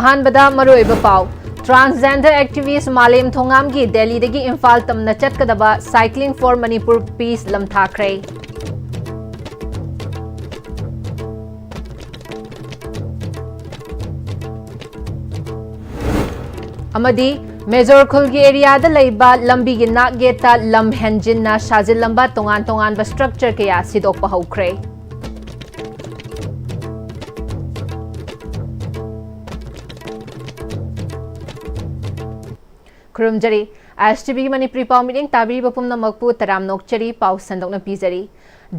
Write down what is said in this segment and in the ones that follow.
अहानबदा मरोइब पाव transgender activist Malem Thongam की दिल्ली दगी इम्फाल तमना चटकदबा साइक्लिंग फॉर मणिपुर पीस लमथाख्रे अमदी मेजोर खुल की एरिया लेबा लंबी की नाक गेटा लम हेंजिन साजिलंबा तोंगान तोंगान स्ट्रक्चर कया सिदोकपा हौख्रे खुरुमजरी Am-Istv Manipuri पाव मीटिंग ताबी बपुमना मकपू तराम नोकचरी पाव संदोकना पीजरी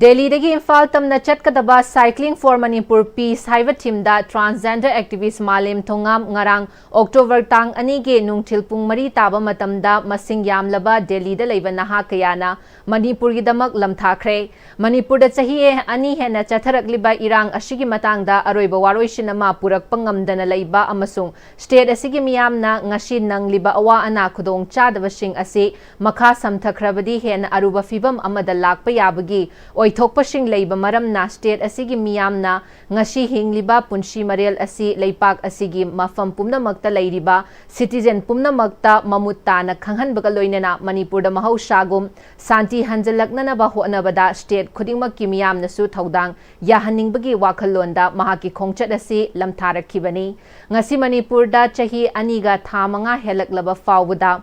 दिल्ली दगी इम्फाल तमना चटकदबा साइक्लिंग फॉर मणिपुर पीस हाइव टीमदा transgender activist Malem Thongam ngarang October तांग अनि के नुंगथिल पुंग मरी ताबा मतमदा मसिंग यामलबा दिल्ली दा लेबा नहा कयाना मणिपुर की दमक लमथाख्रे मणिपुर दा चही अनि हेना चथरकलिबा इरांग असिगी मतंगदा अरोइबा वारोइसिनमा पुरकपा ngamdana leiba amasung स्टेट असigi मियामना ngasi nangliba awa ana khudong chadabasing ase makha samthakrabadi hen aruba fibam amada lakpa yabagi oithokpasing leiba maramna state asigi miyamna ngasi hingliba punshi marel asi leipak asigi mafam pumnamakta leiriba citizen pumnamakta mamutta khanghanbaga loinana manipur da mahausagum santi hanjalaknana ba honabada state khudingmak ki miyamna su thodang yahaningbagi wakhalonda mahaki khongchat asi lamtharakhibani ngasi manipur da chahi aniga thamanga helaklaba fawda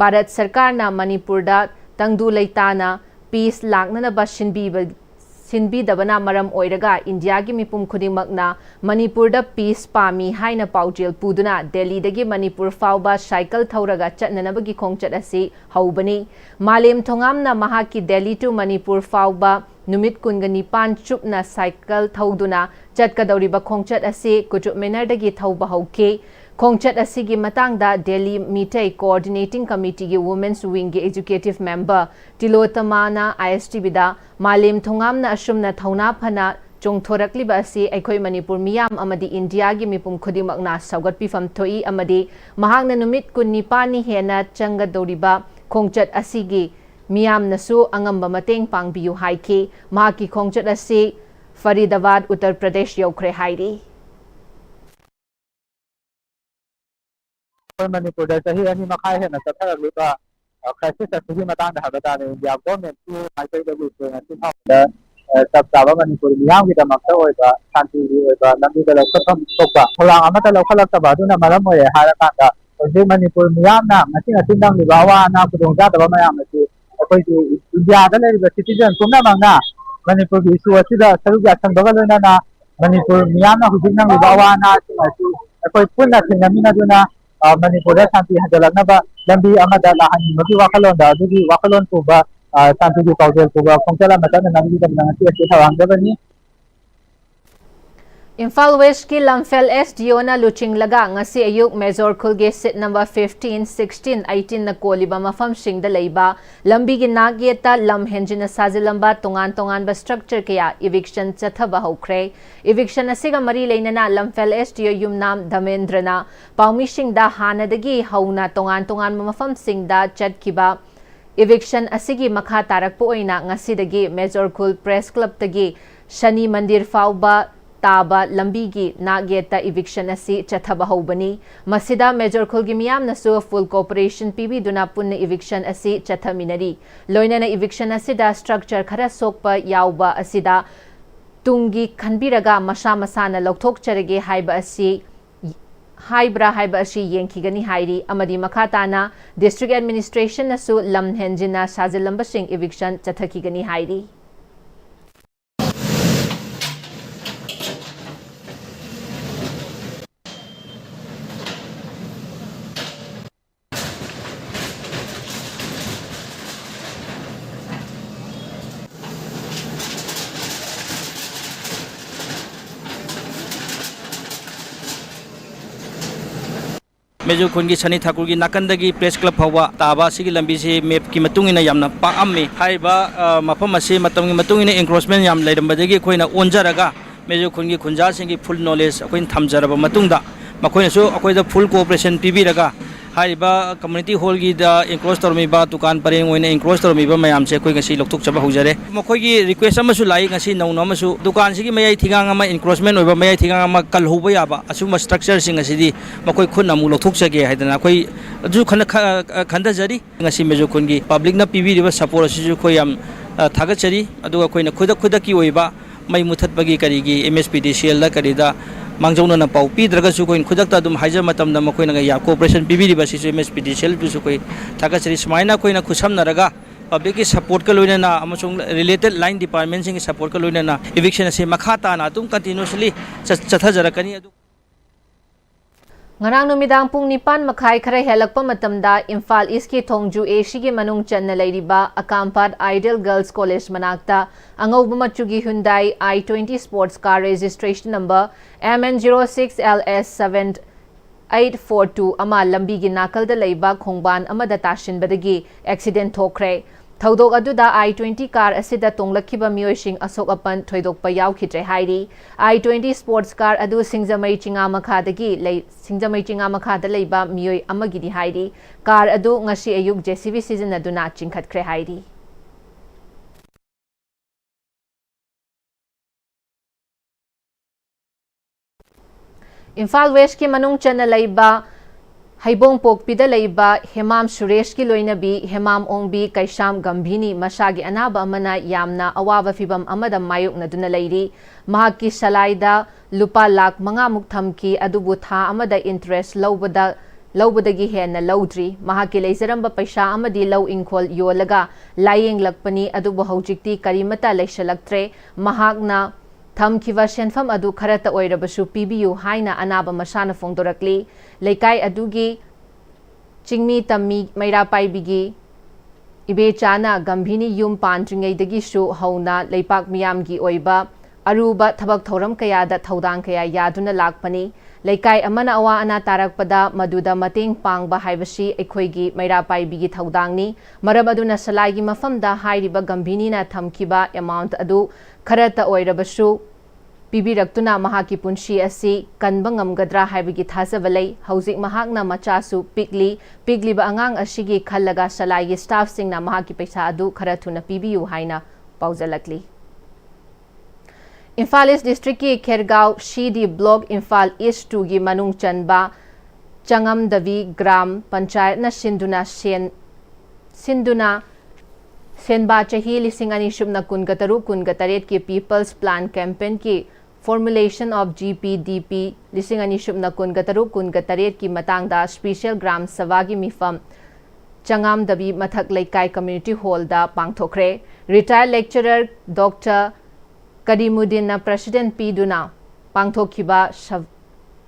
Bharat Sarkar na Manipur da tangdu leitana peace laknana ba sinbi dabana maram oiraga India gi mipum khudimakna Manipur da peace pami haina paujel puduna Delhi dagi Manipur fawba cycle thauraga chatnanabagi khongchat asi haubani Malem thongamna mahaki Delhi to Manipur fawba numit kungani pan chupna cycle thauduna chatkadauriba khongchat asi kuchup menar dagi thauba hauke Khongchat asigi matangda Delhi Meetai Coordinating Committee ki Women's Wing ki Executive Member Tilotamana Am-Istv da Malem Thongamna Ashumna Thauna Phana Chongthorakliba asi Aikhoi Manipur miyam amadi India gi mipum khudimakna saugat pifam thoi amadi mahakna numit kunni hena changadoriba Khongchat asigi miyam nasu angamba mateng pangbiyu haiki mahaki Khongchat asi Faridabad Uttar Pradesh yaukhre hairi Manipur da sahi ani makai he na sathara liba crisis asigi matang da habata ne India government to Aikai da group na tin da sab Sabha Manipur miyam ki da makta oi ba shanti oi ba lambi da lakhatham tokpa holang amata lokhalak ta ba duna maram oi haraka da oi Manipur miyam na ngasi ngasi dang liba wa na kudong ja da mayam ase akoi ji India da le citizen pumna mangna Manipur ki issue asida saru ja sang bagal na Manipur miyam na hujing nang liba wa na asi akoi punna thingamina duna Manipur da santi hajalaknaba lambi amada lahani magi wakalonda adugi wakalon puba santi gi paujel puba khongchala matana namgi da nangati ase thawangdabani Imphal West ki Lamphel SDO na luching laga ngasi ayuk Major Khulge sit number 15, 16, 18 na koliba mafam sing da leiba lambi gi nageta lam henjina sajilamba tongan ba structure kaya eviction chathaba hokre eviction asiga mari leinana Lamphel SDO yumnam Dhamendra paumi sing da hanadagi hauna tongan mafam sing da chatkiba eviction asigi makha tarakpo oina ngasi dagi Major Khul Press Club tagi Shani Mandir fawba Taba lambi gi nageta eviction asi chathaba hobani masida Major Khulgi miyam nasu full cooperation PB duna punna eviction asi chathaminari loinana eviction asida structure khara sokpa yauba asida tungi khanbiraga masa na lokthok charage haiba asi haibra yengkhigani hairi amadi makhatana district administration nasu lam henjina sajilamba sing eviction chathakigani hairi Major Khungi Sani Thakur ki nakandagi press club hawa taba sigi lambi se map ki matungina yamna paammi haiba mafam ase matamgi matungina encroachment yam leirambadagi khoina onjaraga Major Khungi khunja singi full knowledge akoin thamjaraba matungda makoina so akoida full cooperation pibiraga हाइबा community hall की encroach तौरमीबा दुकान परेंग ओइने encroach तौरमीबा ma'am से कोई ngasi lokthokchaba hojare मखोगी request अमसु लाई ngasi नौनो अमसु दुकान सिगी मयाई थिगांग अमा एंक्रोचमेंट ओइबा मयाई थिगांग अमा कलहोबा याबा असुम स्ट्रक्चर सिंग असिदी मखोई खुन अमु लोकथोकचगे हाइदना कोई अजु खंदजरी ngasi मेजो खुनगी पब्लिक ना पीबीरिबा सपोर्ट असिजु कोई याम थागचरी अदुगा कोइना खुदकी ओइबा मई मुथतबगी करिगी MSPDCL दा करिदा मांगजौना पाउ पीद्रगसु कोइन खुदकता दुम हाइजर मतमदा मखोइना या कोऑपरेशन पीबीरिबा सिसु MSPDCL दुसु कोइ थागचरी समाइना कोइना खुसमनरगा पब्लिक की सपोर्ट का लोइना अमसुंग रिलेटेड लाइन डिपार्टमेंट सिंग सपोर्ट का लोइना इविक्शन से मखा ताना तुम कंटिन्यूअसली चथजरकनी अदु ngarang numidang pung nipan makhai khara helakpa matamda Imphal East ki Thongju AC gi manung channa leiriba Akampat Ideal Girls College manakta angauba machugi Hyundai i20 sports car registration number MN06LS7842 ama lambi gi nakal da leiba khongban amada tashin badagi accident thokre Thaudok aduda I-20 car asida tonglakhiba mioising asok apan thoidokpa yaukhitre hairi I-20 sports car adu singjamai chinga makha da leiba mioi amagidi hairi car adu ngasi ayuk JCB season aduna chingkhatkre hairi Imphal West ki manung chana leiba Haibong Pokpida leiba Hemam Suresh ki loinabi Hemam Ongbi Kaisham Gambhini masagi anaba amana yamna awaba fibam amada mayuk na duna leiri mahaki salaida lupa lak manga muktamki adubu tha amada interest lawbadagi henna lawdri mahaki leijaramba paisa amadi law ingkhol yolaga layeng lakpani adubu haujikti karimata leishalaktre mahakna Thamkiva senfam adu kharata oirabasu PBU haina anaba masana fongdorakli leikai adugi chingmi tammi maira paibigi ibe chana gambhini yum pantringai dagi su hauna leipak miyam gi oiba aruba thabak thoram kaya da thodang kaya yaduna lakpani leikai amana awa ana tarakpada maduda mateng pangba haibasi ekhoigi maira paibigi thodangni maram aduna salai gi mafamda hairiba gambhini na thamkiba amount adu Kharata oirabasu pibirakuna mahaki punshi asi kanba ngamgadra haibagi thasaba lei hauzik mahakna machasu pigli ba angang asigi khallaga salai gi staff singna mahaki paisa adu kharathuna PBU haina paujalakli Imphal East district ki Khergaon Shidi block Imphal East 2 gi manung chanba Changamdavi gram panchayat na sinduna Senba chahi lisingani shubna kun gataret ki People's Plan campaign ki formulation of GPDP lisingani shubna kun gataret ki matangda special gram savagi mifam Changam dabi mathak laikai community hall da pangthokre retired lecturer Dr. Karimuddin na president Piduna pangthokhiba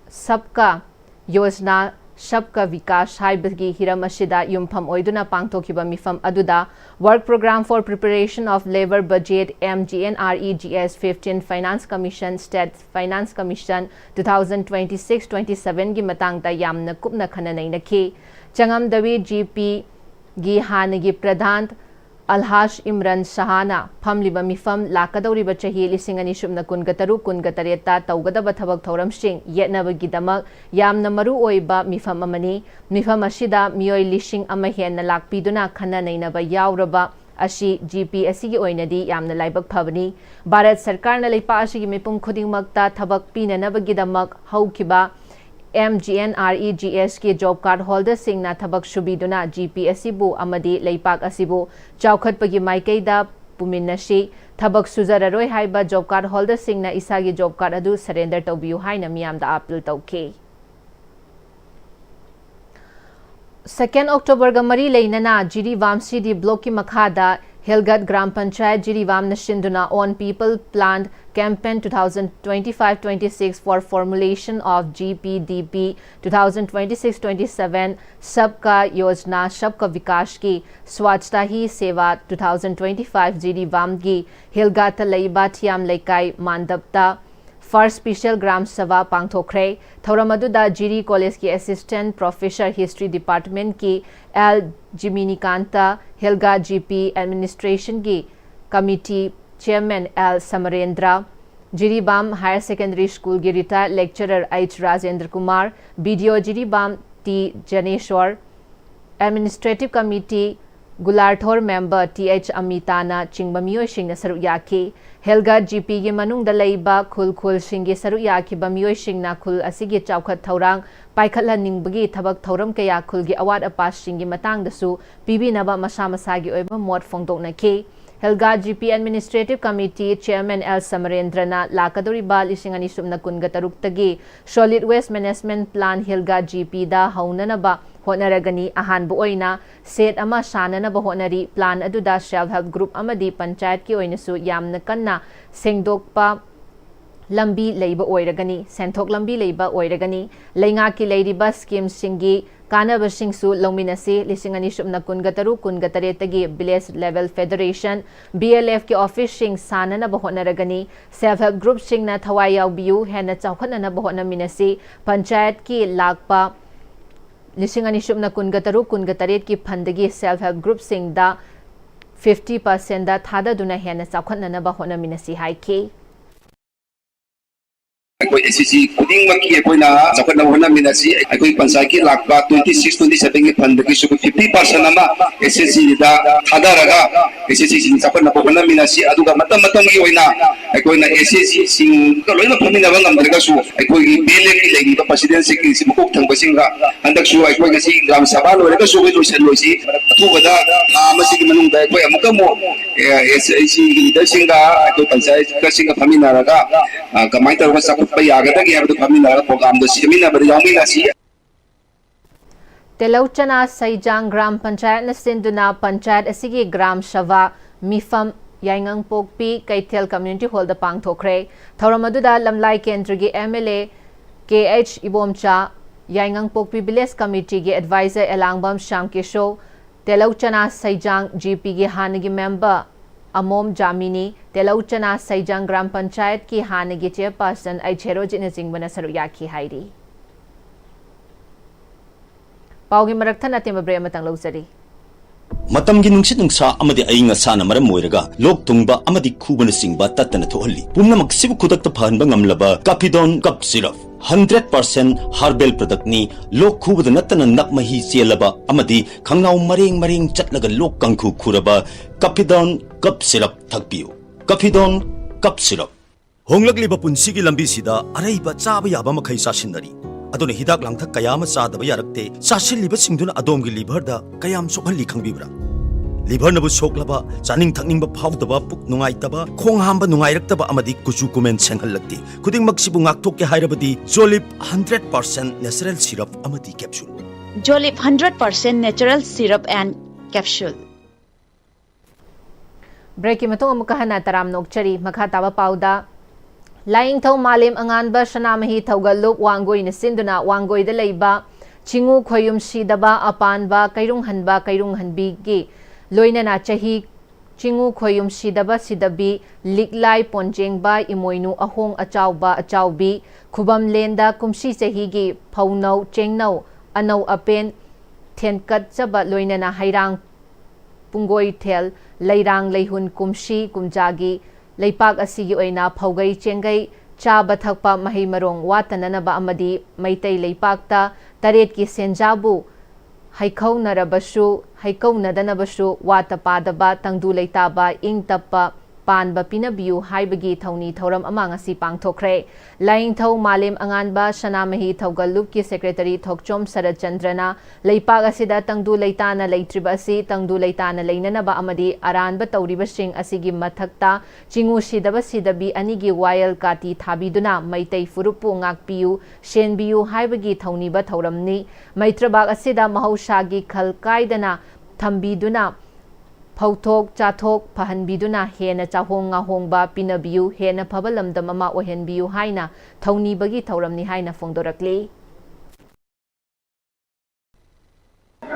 sabka yojna Sabka Vikas haibagi hiram asida yumpham oiduna pangthokhiba mifam aduda work program for preparation of labor budget MGNREGS 15 Finance Commission State Finance Commission 2026-27 gi matangda yamna kupna khananai nakhi Changam dawi GP gi hanagi pradhan Alhash Imran Sahana Phamliba Mifam Lakadoriba Chahi Lisingani Shubna Kungatareta Taugadaba Thabak Thoram Sing Yetnabagidamak Yamna Maru Oiba Mifam Amani Mifam Ashida Mioi Lishing Amahen Lakpiduna Khana Nainaba Yauraba Ashi GP Asigi Oinadi Yamna Laibak Pavani Bharat Sarkar na Leipa Ashigi Mipum Khudingmakta Thabak Pinanabagidamak Haukiba MGNREGS की job card holder सिंगना थबक सुबीदुना GPSC बु अमदी leipak asibu chawkhatpagi maikeida puminnasi थबक सुजररोय हाइबा job card holder सिंगना इसागी जॉब कार्ड अदु सरेंडर तौबियु हाइना मियामदा अपील तौखे 2 October ga mari leinana Jiri Vamsidi block ki makhada Hilgat Gram Panchayat Jirivam Nashinduna on People Planned Campaign 2025-26 for formulation of GPDP 2026-27 Sabka Yojna Sabka Vikash ki Swachhta Hi Seva 2025 Jirivam ki Hilgata Leiba Thiam Leikai Mandapta First Special Gram Sabha Pangthokre Thoramaduda Jiri College ki Assistant Professor History Department ki L Jiminikanta Hilga GP Administration ki Committee Chairman L Samarendra Jiribam Higher Secondary School ki Retired Lecturer H Rajendra Kumar BDO Jiribam T. Janeshwar, Administrative Committee Gularthor Member T.H. Amitana Chingba Miyoisingna saruk yaki. Helga GP gi manung da leiba khul singi saruk yaki ba miyoisingna khul asigi chawkhat thorang paikhatla ningbagi thabak thoram kaya khul gi award apas singi matang dasu pibinaba masa masagi oiba mot fongdoknaki. Helga GP Administrative Committee Chairman L. Samarendrana lakadoriba lisingani subna kunga taruk-tagi Solid Waste Management Plan Helga GP da haunanaba honaragani ahanbu oina set ama sananaba honari plan aduda self-help group amadi panchayat ki oinasu yamna kanna sengdokpa lambi leiba oiragani senthok lambi leiba oiragani leinga ki leiriba scheme singi kanaba singsu longminasi lisingani subna kunga taretagi village level federation BLF ki office sing sananaba honaragani self-help group singna thawai yaubiu hena chawkhanana bahona minasi panchayat ki lakpa lisingani subna kunga taret ki phandagi self-help group sing da 50% da thada duna hena chawkhanana bahona minasi haiki. Koi SCC kuding maki koi na japan na hona minasi koi pansai ki lakba 26-27 ki fund ki su 50% nama SCC da thada raga SCC sing japan na hona minasi aduga matam ki oina koi na SCC sing ko loina phamina bang amdra su koi ki bele ki legi to presidency ki si mukok thang basing ga andak su koi ga si gram sabha lo ka su ko loisi tu bada amasi ki manung da koi amukamo SCC ki da singa koi pansai ka singa phamina raga kamai tar sa Telauchana Saijang Gram Panchayat na sinduna Panchayat asigi Gram Sabha Mifam Yaingang Pokpi Kaitel Community Hall da pangthokre Thoramaduda Lamlai Kendra gi MLA KH Ibomcha Yaingang Pokpi Village Committee gi Advisor Elangbam Shamkisho Telauchana Saijang GP gi Hanagi Member Amom Jamini Telauchana Saijang Gram Panchayat ki Hanagi Chairperson Aichero Jinazingwana Saruyaki Hairi. Paugi Marakthana Timbre Matang Losari. Matamgi nungsit nungsa amadi ainga sana maram moiraga lok tungba amadi kubana singba tatana thohalli pumna maksibu kudakta phanba ngamlaba Capidon cup syrup 100% herbal product ni lok khubada natana nakmahi selaba amadi khangnau maring chatlaga lok kangkhu khuraba Capidon cup syrup thakpiu Capidon cup syrup honglakliba punsigi lambi sida araiba chaba yaba makhai sasinari aduna hidak langthak kayama sadaba yarakte sasilliba singduna adomgi liver da kayam sokhalli khangbibra liver nabu soklaba chaning thakningba phawdaba puk nungaitaba khong hamba nungairaktaba amadi kuchu kumen senghallakti khuding maksibu ngakthok ke hairabadi Jolip 100% natural syrup amadi capsule Jolip 100% natural syrup and capsule Break matong amukahana taram nokchari makhataba pauda Laing thau malim anganba sanamahi thaugalup wangoi na sinduna wangoi da leiba chingu khoyum sidaba apanba kairung hanbi gi loina na chahi chingu khoyum sidaba sidabi liklai ponjengba imoinu ahong achaubi khubam lenda kumsi chahi gi phaunau chengnau anau apen thenkat chaba loina na hairang pungoi thel leirang leihun kumsi kumjagi Leipak asigi oina phaugai chengai chaba thakpa mahi marong watananaba amadi maitai leipakta taret ki senjabu haikau nadanabasu wata padaba tangdu leitaba ingtapa panba pinabiu haibagi thauni thoram ama ngasi pangthokre laing thau malim anganba sanamahi thaugalup ki secretary thokchom sarachandrana leipak asida tangdu leitana leitriba asi tangdu leitana leinanaba amadi aranba tauriba sing asigi mathakta chingu sidaba sidabi anigi wayal kati thabiduna maitai furupu ngakpiu shenbiu haibagi thauniba thauramni maitrabak asida mahausagi khalkaidana thambiduna Pautok chathok pahanbiduna hena chahong ngahongba pinabiu hena phabalamdam ama ohenbiu haina thauni bagi thauramni haina fongdorakli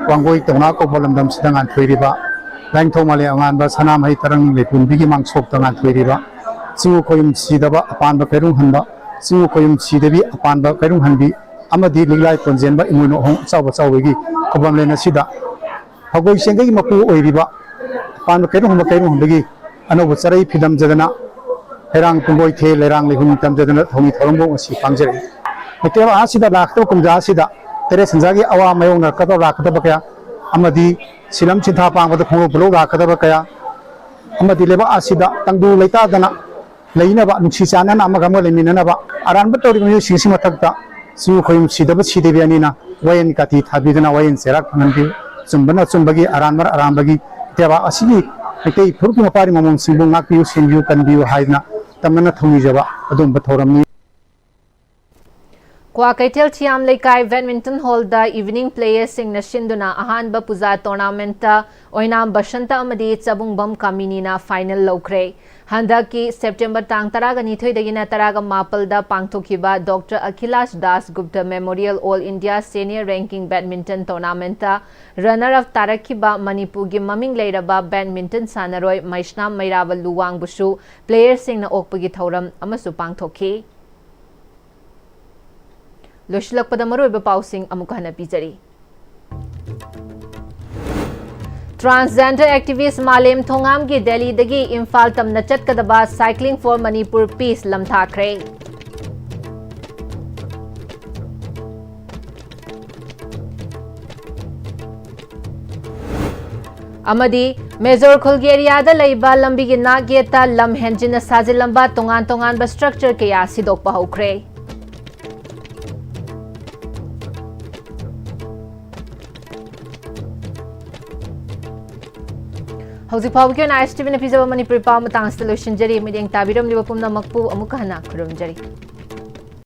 Wangoi tongna ko balamdam sidangan thuiriba laing thomale angan ba sanam hai tarang lepun bigi mangsok tangan thuiriba singu koyum sidaba apan ba perung hanba singu koyum sidabi apan ba perung hanbi amadi liglai ponjenba imuno hong chawegi kobam lena sida hagoi sengai mapu oiriba Pan kairu bagi ano bucarai pidam jadana herang punggoi the lerang lehun tam jadana thomi thorombo si pangjere meteba asida lakto kumja asida tere senjagi awa mayong na kata rakata bakaya amadi silam cintha pangpada khongo blo rakata bakaya amadi leba asida tangdu leita dana leina ba nuksi chana na amaga mo lemina na ba aran ba tori mi sisi matakta su khoim sidaba sidebi anina wayan kati thabidana wayan serak nandi chumbana chumbagi aran bagi teba asigi ai phurku mapari mamong singbu ngakpiu senju kanbiu haina tamana thongi jaba adum bathoramni Kwa Kaitel Chiam Lekai Badminton Hall da Evening Players Sing na Shinduna Ahan ba Puza Tournament Oinam Bashanta Amadi Chabung Bam Kamini na Final Lokre. Handa ki September tang taraga nithoy dagina taraga mapal da pangthokiba Dr. Akhilash Das Gupta Memorial All India Senior Ranking Badminton Tournament runner of tarakiba Manipur gi maming leiraba badminton sanaroi Maishna Mairaval Luwang Bushu players sing na okpagi thauram amasu pangthoki. Loshilakpada maruiba pausing amukhana pizari. Transgender activist Malem Thongam ki Delhi dagi Imphal tamna chatkadaba cycling for Manipur peace lamthakre. Amadi Major Khulgi area da laiba lambi gi nageta lam henjina sajilamba tongan ba structure kaya sidokpa hokre. Hausi Pau Kyo na Am-Istv na Pizza Manipuri pa matang solution jari mideng tabiram liba pumna makpu amukahana kurum jari.